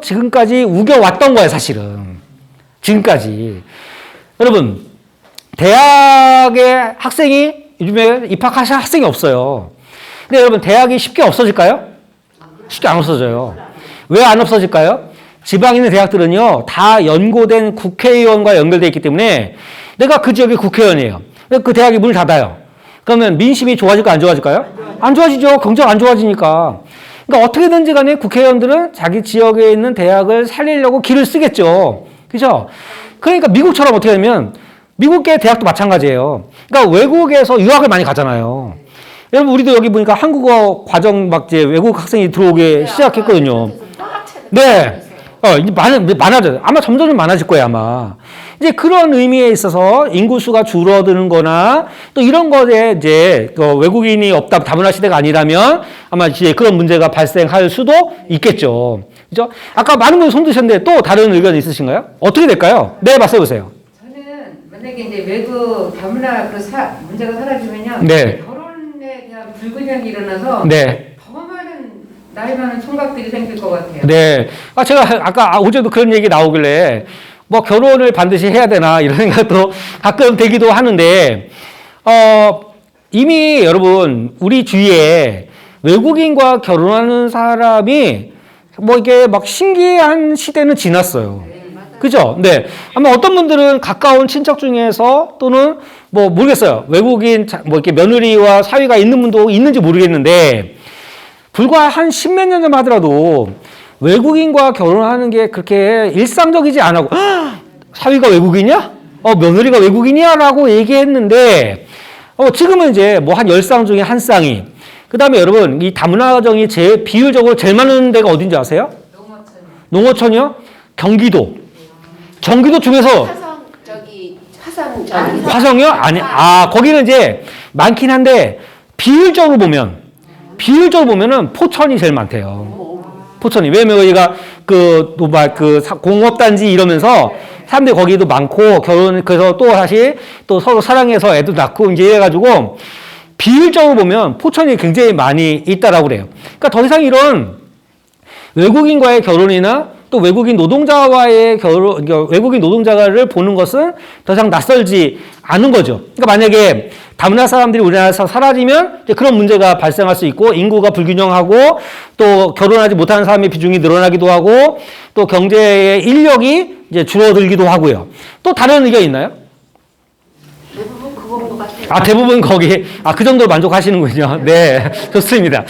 지금까지 우겨왔던 거예요, 사실은. 지금까지. 여러분, 대학에 학생이 요즘에 입학하실 학생이 없어요. 근데 여러분, 대학이 쉽게 없어질까요? 쉽게 안 없어져요. 왜 안 없어질까요? 지방에 있는 대학들은요, 다 연고된 국회의원과 연결되어 있기 때문에 내가 그 지역의 국회의원이에요. 그 대학이 문을 닫아요. 그러면 민심이 좋아질까, 안 좋아질까요? 안 좋아지죠. 경제가 안 좋아지니까. 그러니까 어떻게든지 간에 국회의원들은 자기 지역에 있는 대학을 살리려고 길을 쓰겠죠. 그죠? 그러니까 미국처럼 어떻게 하면 미국의 대학도 마찬가지예요. 그러니까 외국에서 유학을 많이 가잖아요. 여러분, 우리도 여기 보니까 한국어 과정 막 이제 외국 학생이 들어오게 시작했거든요. 네. 이제 많아져요. 아마 점점 많아질 거예요, 아마. 이제 그런 의미에 있어서 인구수가 줄어드는 거나 또 이런 것에 이제 외국인이 없다, 다문화 시대가 아니라면 아마 이제 그런 문제가 발생할 수도 있겠죠. 그죠? 아까 많은 분이 손 드셨는데 또 다른 의견 있으신가요? 어떻게 될까요? 네, 말씀해보세요. 저는 만약에 이제 외국 다문화 문제가 사라지면요. 네. 결혼에 대한 불균형이 일어나서 네. 더 많은 나이 많은 총각들이 생길 것 같아요. 네. 제가 아까 어제도 그런 얘기 나오길래 뭐 결혼을 반드시 해야 되나 이런 생각도 가끔 되기도 하는데, 이미 여러분, 우리 주위에 외국인과 결혼하는 사람이 뭐 이게 막 신기한 시대는 지났어요. 그죠? 네. 아마 어떤 분들은 가까운 친척 중에서 또는 뭐 모르겠어요. 외국인 뭐 이렇게 며느리와 사위가 있는 분도 있는지 모르겠는데, 불과 한 십몇 년 전만 하더라도 외국인과 결혼하는 게 그렇게 일상적이지 않고, 사위가 외국인이야? 며느리가 외국인이야? 라고 얘기했는데, 지금은 이제 뭐 한 10쌍 중에 한 쌍이. 그 다음에 여러분, 이 다문화 가정이 비율적으로 제일 많은 데가 어딘지 아세요? 농어촌이요? 경기도. 경기도 중에서. 화성이요? 아니, 거기는 이제 많긴 한데, 비율적으로 보면은 포천이 제일 많대요. 포천이. 왜냐면 여기가 공업단지 이러면서 사람들이 거기도 많고, 그래서 또 다시 또 서로 사랑해서 애도 낳고 이제 이래가지고, 비율적으로 보면 포천이 굉장히 많이 있다라고 그래요. 그러니까 더 이상 이런 외국인과의 결혼이나 또 외국인 노동자와의 외국인 노동자를 보는 것은 더 이상 낯설지 않은 거죠. 그러니까 만약에 다문화 사람들이 우리나라에서 사라지면 이제 그런 문제가 발생할 수 있고, 인구가 불균형하고, 또 결혼하지 못하는 사람의 비중이 늘어나기도 하고, 또 경제의 인력이 이제 줄어들기도 하고요. 또 다른 의견 있나요? 대부분 그건 것 같아요. 대부분 거기, 그 정도로 만족하시는군요. 네, 좋습니다.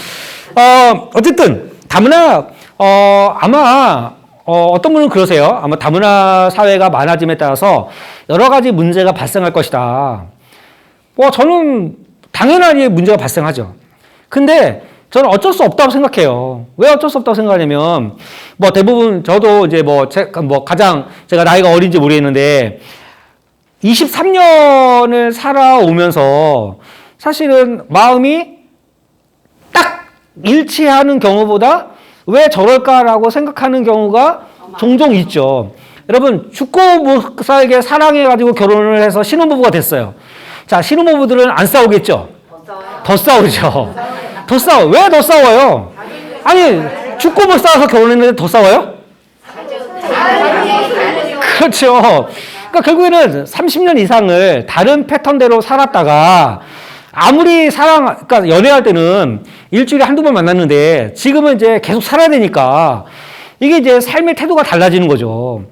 어쨌든, 다문화, 아마, 어떤 분은 그러세요. 아마 다문화 사회가 많아짐에 따라서 여러 가지 문제가 발생할 것이다. 저는 당연하게 문제가 발생하죠. 근데 저는 어쩔 수 없다고 생각해요. 왜 어쩔 수 없다고 생각하냐면, 대부분 저도 이제 가장 제가 나이가 어린지 모르겠는데, 23년을 살아오면서 사실은 마음이 딱 일치하는 경우보다 왜 저럴까라고 생각하는 경우가 종종 있죠. 여러분, 죽고 못 살게 사랑해가지고 결혼을 해서 신혼부부가 됐어요. 자, 신혼부부들은 안 싸우겠죠? 더 싸우죠. 더 싸워. 왜 더 싸워요? 아니, 죽고 못 싸워서 결혼했는데 더 싸워요? 그렇죠. 그러니까 결국에는 30년 이상을 다른 패턴대로 살았다가 아무리 그러니까 연애할 때는 일주일에 한두 번 만났는데 지금은 이제 계속 살아야 되니까 이게 이제 삶의 태도가 달라지는 거죠.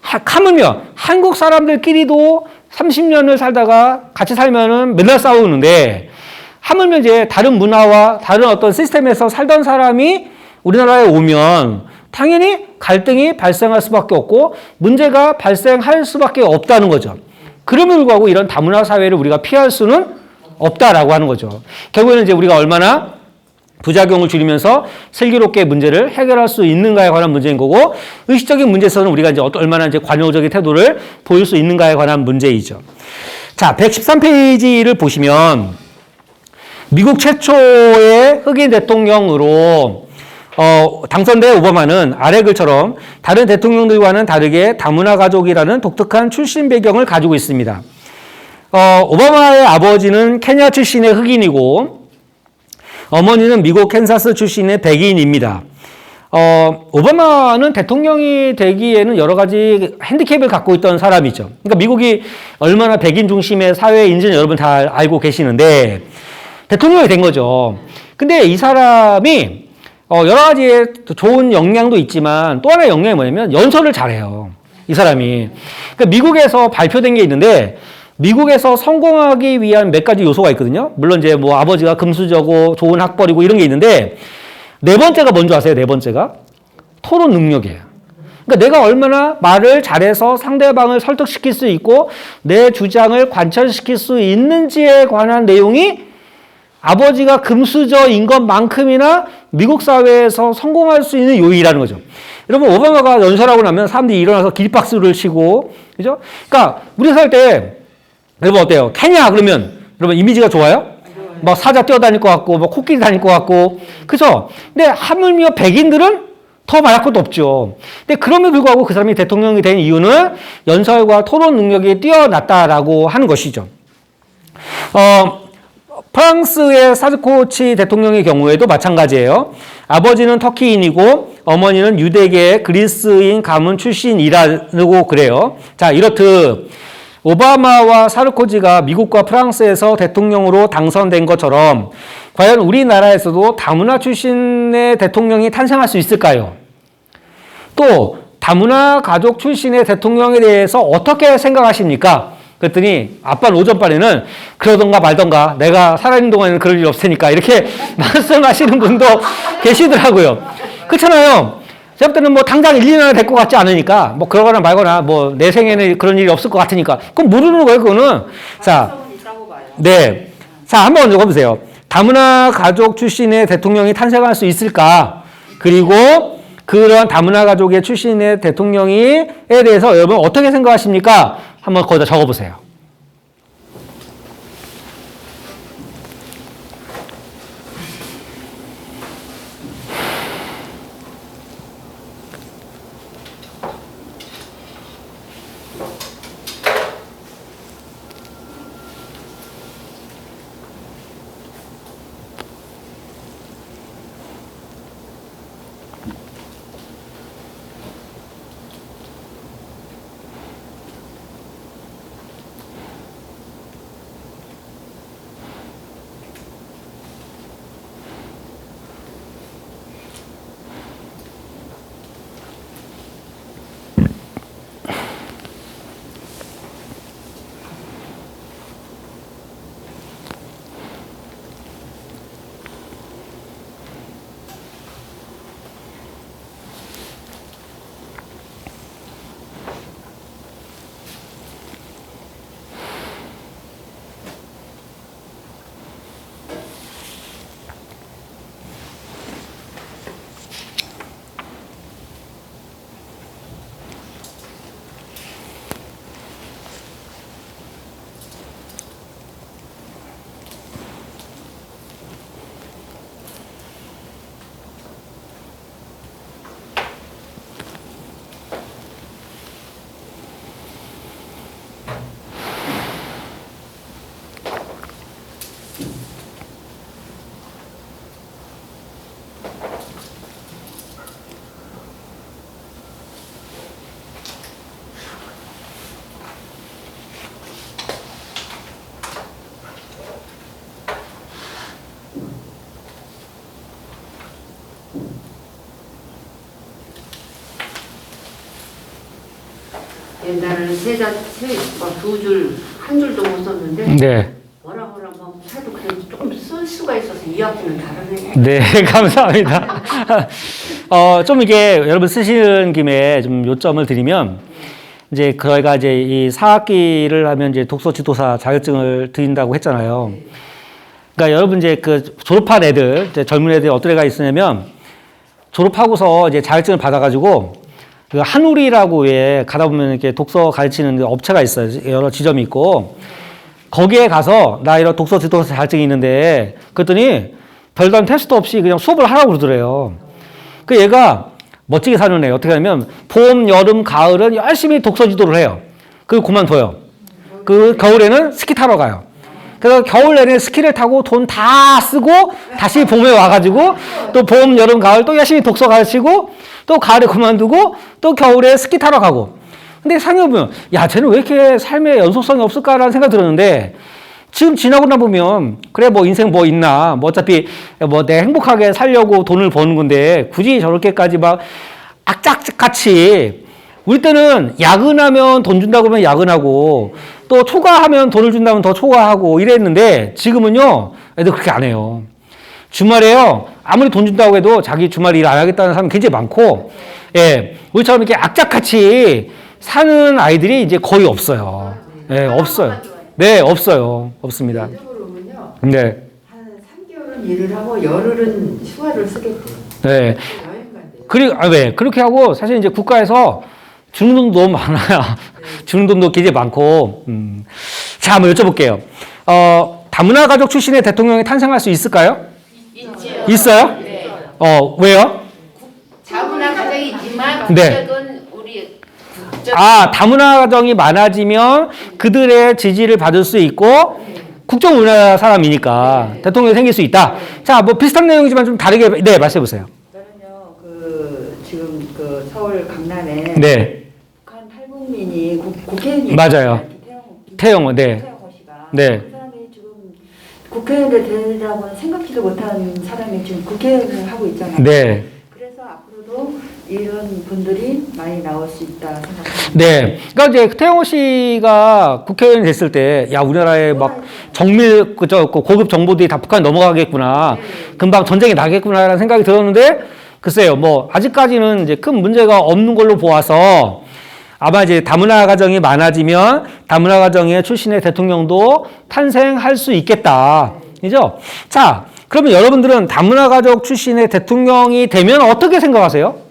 하물며 한국 사람들끼리도 30년을 살다가 같이 살면은 맨날 싸우는데 하물며 이제 다른 문화와 다른 어떤 시스템에서 살던 사람이 우리나라에 오면 당연히 갈등이 발생할 수밖에 없고 문제가 발생할 수밖에 없다는 거죠. 그럼에도 불구하고 이런 다문화 사회를 우리가 피할 수는 없다라고 하는 거죠. 결국에는 이제 우리가 얼마나 부작용을 줄이면서 슬기롭게 문제를 해결할 수 있는가에 관한 문제인 거고, 의식적인 문제에서는 우리가 이제 얼마나 이제 관용적인 태도를 보일 수 있는가에 관한 문제이죠. 자, 113페이지를 보시면 미국 최초의 흑인 대통령으로 당선된 오바마는 아래 글처럼 다른 대통령들과는 다르게 다문화 가족이라는 독특한 출신 배경을 가지고 있습니다. 오바마의 아버지는 케냐 출신의 흑인이고 어머니는 미국 캔사스 출신의 백인입니다. 오바마는 대통령이 되기에는 여러 가지 핸디캡을 갖고 있던 사람이죠. 그러니까 미국이 얼마나 백인 중심의 사회인지는 여러분 다 알고 계시는데 대통령이 된 거죠. 근데 이 사람이 여러 가지 좋은 역량도 있지만 또 하나의 역량이 뭐냐면 연설을 잘해요. 이 사람이. 그러니까 미국에서 발표된 게 있는데 미국에서 성공하기 위한 몇 가지 요소가 있거든요. 물론 이제 뭐 아버지가 금수저고 좋은 학벌이고 이런 게 있는데 네 번째가 뭔지 아세요? 네 번째가? 토론 능력이에요. 그러니까 내가 얼마나 말을 잘해서 상대방을 설득시킬 수 있고 내 주장을 관철시킬 수 있는지에 관한 내용이 아버지가 금수저인 것만큼이나 미국 사회에서 성공할 수 있는 요인이라는 거죠. 여러분, 오바마가 연설하고 나면 사람들이 일어나서 기립박수를 치고, 그죠? 그러니까 우리 살 때, 여러분 어때요? 케냐 그러면 여러분 이미지가 좋아요? 막 사자 뛰어다닐 것 같고, 뭐 코끼리 다닐 것 같고, 그죠? 근데 하물며 백인들은 더 말할 것도 없죠. 근데 그럼에도 불구하고 그 사람이 대통령이 된 이유는 연설과 토론 능력이 뛰어났다라고 하는 것이죠. 프랑스의 사르코치 대통령의 경우에도 마찬가지예요. 아버지는 터키인이고 어머니는 유대계 그리스인 가문 출신이라고 그래요. 자, 이렇듯 오바마와 사르코지가 미국과 프랑스에서 대통령으로 당선된 것처럼 과연 우리나라에서도 다문화 출신의 대통령이 탄생할 수 있을까요? 또 다문화 가족 출신의 대통령에 대해서 어떻게 생각하십니까? 그랬더니 아빠는 오전반에는 그러던가 말던가 내가 살아있는 동안에는 그럴 일 없으니까 이렇게 말씀하시는 분도 계시더라고요. 그렇잖아요. 제가 볼 때는 뭐 당장 1, 2년 안에 될 것 같지 않으니까 뭐 그러거나 말거나 뭐 내 생에는 그런 일이 없을 것 같으니까 그건 모르는 거예요. 그거는. 자, 네. 자, 한번 적어보세요. 다문화 가족 출신의 대통령이 탄생할 수 있을까? 그리고 그런 다문화 가족의 출신의 대통령에 대해서 여러분 어떻게 생각하십니까? 한번 거기다 적어보세요. 옛날에는 두 줄, 한 줄도 못 썼는데 네. 뭐라 막 해도 그래도 조금 쓸 수가 있어서 이 학기는 다르네. 네, 감사합니다. 좀 이게 여러분 쓰시는 김에 좀 요점을 드리면 이제 저희가 이제 이 4학기를 하면 이제 독서 지도사 자격증을 드린다고 했잖아요. 그러니까 여러분 이제 그 졸업한 애들, 이제 젊은 애들이 어떤 애가 있으냐면 졸업하고서 이제 자격증을 받아가지고 그 한우리라고 왜 가다 보면 이렇게 독서 가르치는 업체가 있어요. 여러 지점이 있고 거기에 가서 나 이런 독서 지도사 자격증이 있는데 그랬더니 별다른 테스트 없이 그냥 수업을 하라고 그러더래요. 그 얘가 멋지게 사는 애예요. 어떻게 하냐면 봄, 여름, 가을은 열심히 독서 지도를 해요. 그리고 그만둬요. 그 겨울에는 스키 타러 가요. 그래서 겨울 내내 스키를 타고 돈 다 쓰고 다시 봄에 와가지고 또 봄, 여름, 가을 또 열심히 독서 가르치고 또 가을에 그만두고 또 겨울에 스키 타러 가고. 근데 생각해보면 야 쟤는 왜 이렇게 삶의 연속성이 없을까라는 생각 들었는데 지금 지나고 나보면 그래 뭐 인생 뭐 있나 뭐 어차피 뭐 내 행복하게 살려고 돈을 버는 건데 굳이 저렇게까지 막 악착같이 우리 때는 야근하면 돈 준다고 하면 야근하고 또 초과하면 돈을 준다면 더 초과하고 이랬는데 지금은요 애들 그렇게 안 해요. 주말에요 아무리 돈 준다고 해도 자기 주말 일 안 하겠다는 사람 굉장히 많고 예 우리처럼 이렇게 악착같이 사는 아이들이 이제 거의 없어요. 예 없어요. 네 없어요. 없습니다. 적으로는요. 네. 한 3개월은 일을 하고 열흘은 휴가를 쓰겠대요. 네. 여행 간대요. 그리고 네. 그렇게 하고 사실 이제 국가에서 주는 돈도 너무 많아요. 주는 돈도 굉장히 많고. 자, 한번 여쭤볼게요. 다문화 가족 출신의 대통령이 탄생할 수 있을까요? 있지요. 있어요? 네. 왜요? 다문화 가정이 있지만 네. 국적은 우리 국적. 아, 다문화 가정이 많아지면 그들의 지지를 받을 수 있고 국적 우리나라 사람이니까 대통령이 생길 수 있다. 자, 뭐 비슷한 내용이지만 좀 다르게 네, 말씀해 보세요. 저는요, 지금 서울 강남에 네. 북한 탈북민이 국회의원이 맞아요. 태영호, 네. 태영호 씨가 네. 그 사람이 지금 국회의원이 되리라고는 생각지도 못한 사람이 지금 국회의원을 하고 있잖아요. 네. 그래서 앞으로도 이런 분들이 많이 나올 수 있다 생각합니다. 네. 그러니까 이제 태영호 씨가 국회의원이 됐을 때, 야, 우리나라에 막 정밀, 고급 정보들이 다 북한 넘어가겠구나. 금방 전쟁이 나겠구나라는 생각이 들었는데, 글쎄요, 뭐, 아직까지는 이제 큰 문제가 없는 걸로 보아서 아마 이제 다문화 가정이 많아지면 다문화 가정의 출신의 대통령도 탄생할 수 있겠다. 그죠? 자, 그러면 여러분들은 다문화 가족 출신의 대통령이 되면 어떻게 생각하세요?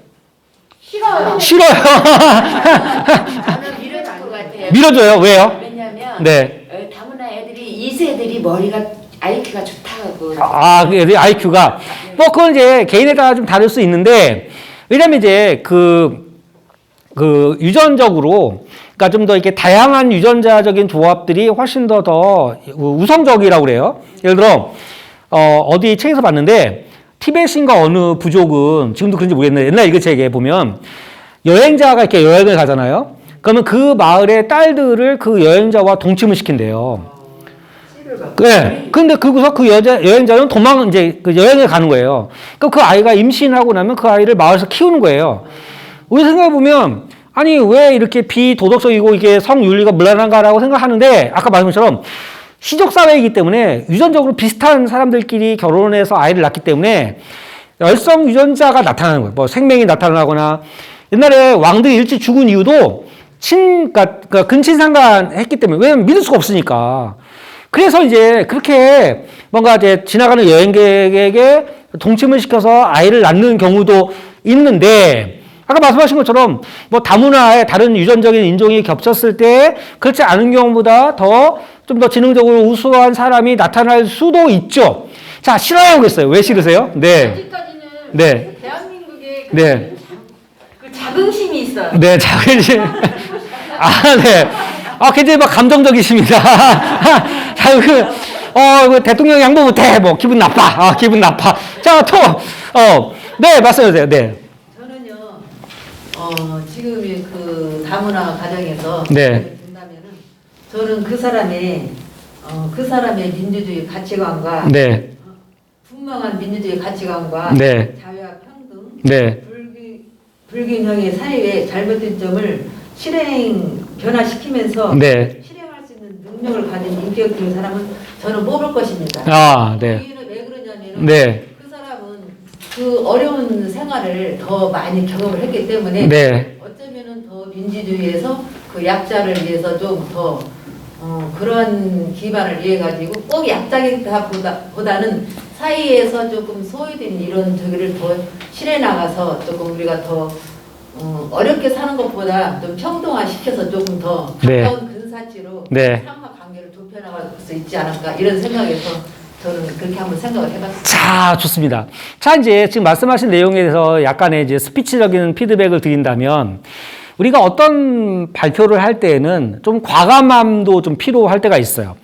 싫어요. 싫어요. 나는 밀어줄 것 같아요. 밀어줘요. 왜요? 왜냐면 네. 다문화 애들이 2세들이 머리가 IQ가 좋다고. 아, 그 IQ가. 뭐, 그건 이제 개인에 따라 좀 다를 수 있는데, 왜냐면 이제 유전적으로, 그러니까 좀 더 이렇게 다양한 유전자적인 조합들이 훨씬 더 우성적이라고 그래요. 예를 들어, 어디 책에서 봤는데, 티벳인가 어느 부족은, 지금도 그런지 모르겠는데, 옛날 일기책에 보면, 여행자가 이렇게 여행을 가잖아요. 그러면 그 마을의 딸들을 그 여행자와 동침을 시킨대요. 네. 근데 그거서 그 여행자는 이제 그 여행을 가는 거예요. 그럼 그 아이가 임신하고 나면 그 아이를 마을에서 키우는 거예요. 우리 생각해보면, 아니, 왜 이렇게 비도덕적이고 이게 성윤리가 문란한가라고 생각하는데, 아까 말씀한 것처럼 시족사회이기 때문에 유전적으로 비슷한 사람들끼리 결혼해서 아이를 낳기 때문에 열성 유전자가 나타나는 거예요. 뭐 생명이 나타나거나, 옛날에 왕들이 일찍 죽은 이유도 그러니까 근친상간 했기 때문에, 왜냐면 믿을 수가 없으니까. 그래서 이제 그렇게 뭔가 이제 지나가는 여행객에게 동침을 시켜서 아이를 낳는 경우도 있는데, 아까 말씀하신 것처럼 뭐 다문화의 다른 유전적인 인종이 겹쳤을 때 그렇지 않은 경우보다 좀 더 지능적으로 우수한 사람이 나타날 수도 있죠. 자, 싫어하겠어요. 왜 싫으세요? 네. 아직까지는 네. 대한민국에 네. 그 자긍심이 있어요. 네, 자긍심. 아, 네. 굉장히 막 감정적이십니다. 자, 그 대통령 양보 못해. 뭐, 기분 나빠. 기분 나빠. 자, 네, 말씀해주세요. 네. 저는요, 지금의 그 다문화 가정에서 네. 된다면은 저는 그 사람의 민주주의 가치관과 네. 분명한 민주주의 가치관과 네. 자유와 평등, 네. 불균형의 사회의 잘못된 점을 변화시키면서 네. 실행할 수 있는 능력을 가진 인격적인 사람은 저는 뽑을 것입니다. 아, 네. 이유는 왜 그러냐면은 네. 그 사람은 그 어려운 생활을 더 많이 경험을 했기 때문에 네. 어쩌면은 더 민주주의에서 그 약자를 위해서 좀 더 그런 기반을 이해 가지고 꼭 약자보다는 사이에서 조금 소외된 이런 저기를 더 실해 나가서 조금 우리가 더 어렵게 사는 것보다 좀 평등화시켜서 조금 더 네. 가까운 근사치로 네. 상하 관계를 좁혀나갈 수 있지 않을까 이런 생각에서 저는 그렇게 한번 생각을 해봤습니다. 자, 좋습니다. 자, 이제 지금 말씀하신 내용에 대해서 약간의 이제 스피치적인 피드백을 드린다면, 우리가 어떤 발표를 할 때에는 좀 과감함도 좀 필요할 때가 있어요.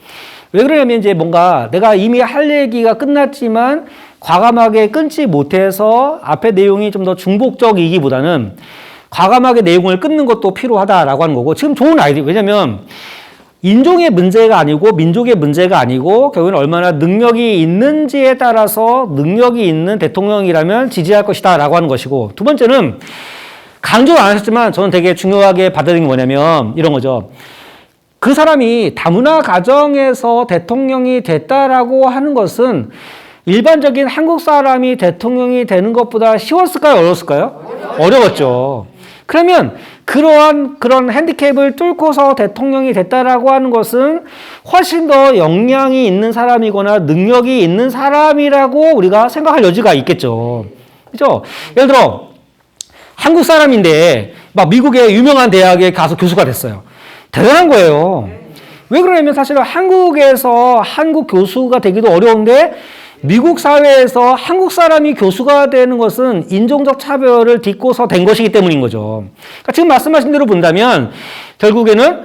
왜 그러냐면 이제 뭔가 내가 이미 할 얘기가 끝났지만 과감하게 끊지 못해서 앞에 내용이 좀 더 중복적이기보다는 과감하게 내용을 끊는 것도 필요하다라고 하는 거고 지금 좋은 아이디어. 왜냐면 인종의 문제가 아니고 민족의 문제가 아니고 결국은 얼마나 능력이 있는지에 따라서 능력이 있는 대통령이라면 지지할 것이다 라고 하는 것이고 두 번째는 강조 안 하셨지만 저는 되게 중요하게 받아들인 게 뭐냐면 이런 거죠. 그 사람이 다문화 가정에서 대통령이 됐다라고 하는 것은 일반적인 한국 사람이 대통령이 되는 것보다 쉬웠을까요? 어려웠을까요? 어려웠죠. 그러면 그런 핸디캡을 뚫고서 대통령이 됐다라고 하는 것은 훨씬 더 역량이 있는 사람이거나 능력이 있는 사람이라고 우리가 생각할 여지가 있겠죠. 그죠? 예를 들어 한국 사람인데 막 미국의 유명한 대학에 가서 교수가 됐어요. 대단한 거예요. 왜 그러냐면 사실은 한국에서 한국 교수가 되기도 어려운데 미국 사회에서 한국 사람이 교수가 되는 것은 인종적 차별을 딛고서 된 것이기 때문인 거죠. 그러니까 지금 말씀하신 대로 본다면 결국에는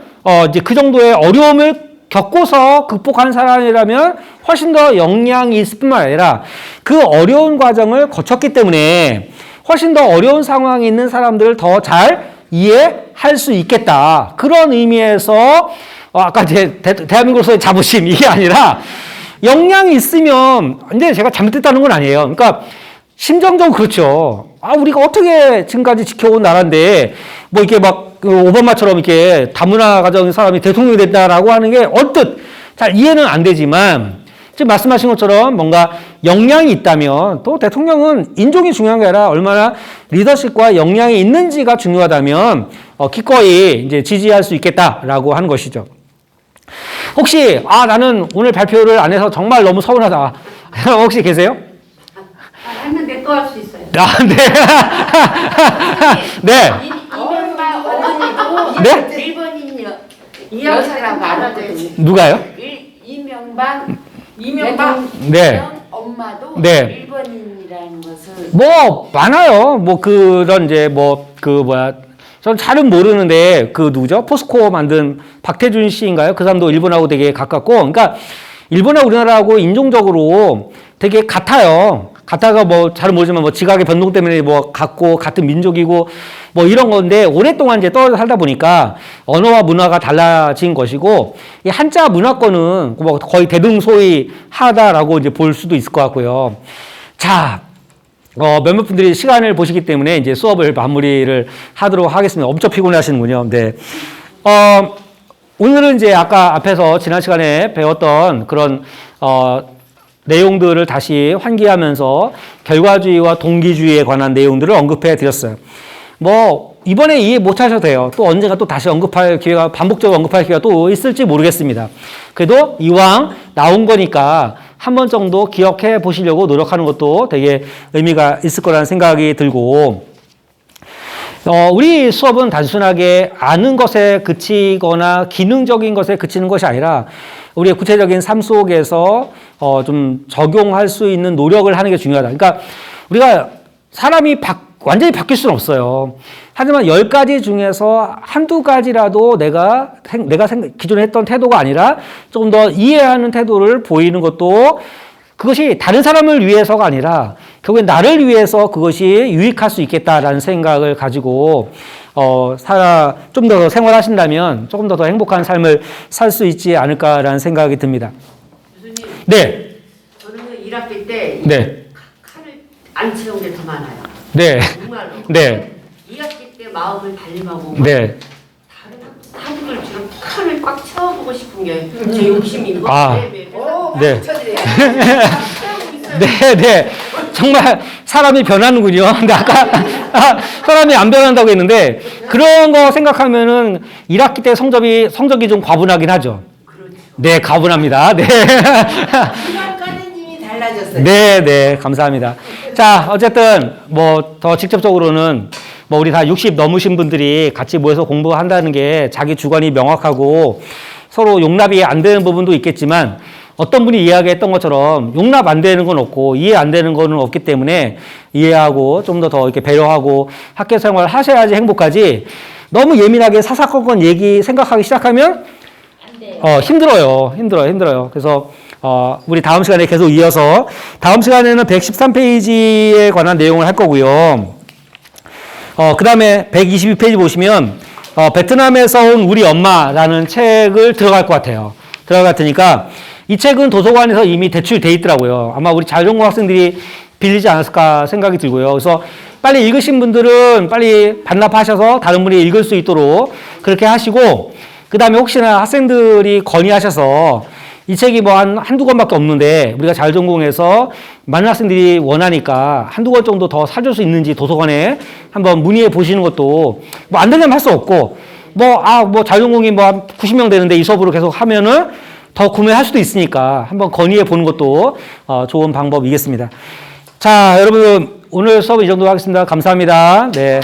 이제 그 정도의 어려움을 겪고서 극복한 사람이라면 훨씬 더 역량이 있을 뿐만 아니라 그 어려운 과정을 거쳤기 때문에 훨씬 더 어려운 상황에 있는 사람들을 더 잘 이해할 수 있겠다. 그런 의미에서 아까 이제 대한민국으로서의 자부심 이게 아니라 역량이 있으면 근데 제가 잘못됐다는 건 아니에요. 그러니까 심정적으로 그렇죠. 우리가 어떻게 지금까지 지켜온 나라인데 뭐 이렇게 막 오바마처럼 이렇게 다문화 가정의 사람이 대통령이 됐다라고 하는 게 언뜻 잘 이해는 안 되지만 지금 말씀하신 것처럼 뭔가 역량이 있다면 또 대통령은 인종이 중요한 게 아니라 얼마나 리더십과 역량이 있는지가 중요하다면 기꺼이 이제 지지할 수 있겠다라고 하는 것이죠. 혹시 나는 오늘 발표를 안 해서 정말 너무 서운하다. 혹시 계세요? 했는데 또 할 수 있어요. 네. 네. 이명박 어머니도 네? 일본인 여사라고 알아들었어요. 누가요? 이명박 네. 엄마도 네. 일본인이라는 것을 뭐 많아요. 뭐 그런 이제 저는 잘은 모르는데 그 누구죠? 포스코 만든 박태준 씨인가요? 그 사람도 일본하고 되게 가깝고, 그러니까 일본하고 우리나라하고 인종적으로 되게 같아요. 같아서 뭐 잘은 모르지만 뭐 지각의 변동 때문에 뭐 같고 같은 민족이고 뭐 이런 건데 오랫동안 이제 떨어져 살다 보니까 언어와 문화가 달라진 것이고 이 한자 문화권은 뭐 거의 대등소이하다라고 이제 볼 수도 있을 것 같고요. 자. 몇몇 분들이 시간을 보시기 때문에 이제 수업을 마무리를 하도록 하겠습니다. 엄청 피곤해 하시는군요. 네. 오늘은 이제 아까 앞에서 지난 시간에 배웠던 그런, 내용들을 다시 환기하면서 결과주의와 동기주의에 관한 내용들을 언급해 드렸어요. 뭐, 이번에 이해 못 하셔도 돼요. 또 언젠가 또 다시 반복적으로 언급할 기회가 또 있을지 모르겠습니다. 그래도 이왕 나온 거니까 한 번 정도 기억해 보시려고 노력하는 것도 되게 의미가 있을 거라는 생각이 들고, 우리 수업은 단순하게 아는 것에 그치거나 기능적인 것에 그치는 것이 아니라 우리의 구체적인 삶 속에서 좀 적용할 수 있는 노력을 하는 게 중요하다. 그러니까 우리가 사람이 완전히 바뀔 수는 없어요. 하지만 10가지 중에서 한두 가지라도 내가 기존에 했던 태도가 아니라 조금 더 이해하는 태도를 보이는 것도 그것이 다른 사람을 위해서가 아니라 결국엔 나를 위해서 그것이 유익할 수 있겠다라는 생각을 가지고 좀 더 생활하신다면 조금 더 행복한 삶을 살 수 있지 않을까라는 생각이 듭니다. 교수님. 네. 저는 1학기 때 네. 칼을 안 채운 게 더 많아요. 네. 정말로. 네. 2학기 때 마음을 달림하고 네. 다른 학우들처럼 칼을 꽉 채워보고 싶은 게 제 욕심인 것 아. 같아요. 네. 네, 네. 정말 사람이 변하는군요. 근데 아까 사람이 안 변한다고 했는데 그런 거 생각하면은 1학기 때 성적이 좀 과분하긴 하죠. 그렇죠. 네, 과분합니다. 네. 과장님이 달라졌어요. 네, 네. 감사합니다. 자, 어쨌든 뭐 더 직접적으로는 뭐 우리 다 60 넘으신 분들이 같이 모여서 공부한다는 게 자기 주관이 명확하고 서로 용납이 안 되는 부분도 있겠지만 어떤 분이 이야기했던 것처럼 용납 안 되는 건 없고 이해 안 되는 거는 없기 때문에 이해하고 좀 더 이렇게 배려하고 학교 생활 하셔야지 행복하지 너무 예민하게 사사건건 생각하기 시작하면 힘들어요. 그래서 우리 다음 시간에 계속 이어서 다음 시간에는 113페이지에 관한 내용을 할 거고요. 그 다음에 122페이지 보시면 베트남에서 온 우리 엄마라는 책을 들어갈 것 같아요. 들어갈 것 같으니까 이 책은 도서관에서 이미 대출돼 있더라고요. 아마 우리 자율전공 학생들이 빌리지 않았을까 생각이 들고요. 그래서 빨리 읽으신 분들은 빨리 반납하셔서 다른 분이 읽을 수 있도록 그렇게 하시고, 그 다음에 혹시나 학생들이 건의하셔서 이 책이 뭐 한두 권밖에 없는데 우리가 자율전공에서 많은 학생들이 원하니까 한두 권 정도 더 사줄 수 있는지 도서관에 한번 문의해 보시는 것도, 뭐 안 되려면 할 수 없고, 뭐 자율전공이 뭐 한 90명 되는데 이 수업으로 계속 하면은 더 구매할 수도 있으니까 한번 건의해 보는 것도 좋은 방법이겠습니다. 자, 여러분 오늘 수업 이 정도 하겠습니다. 감사합니다. 네.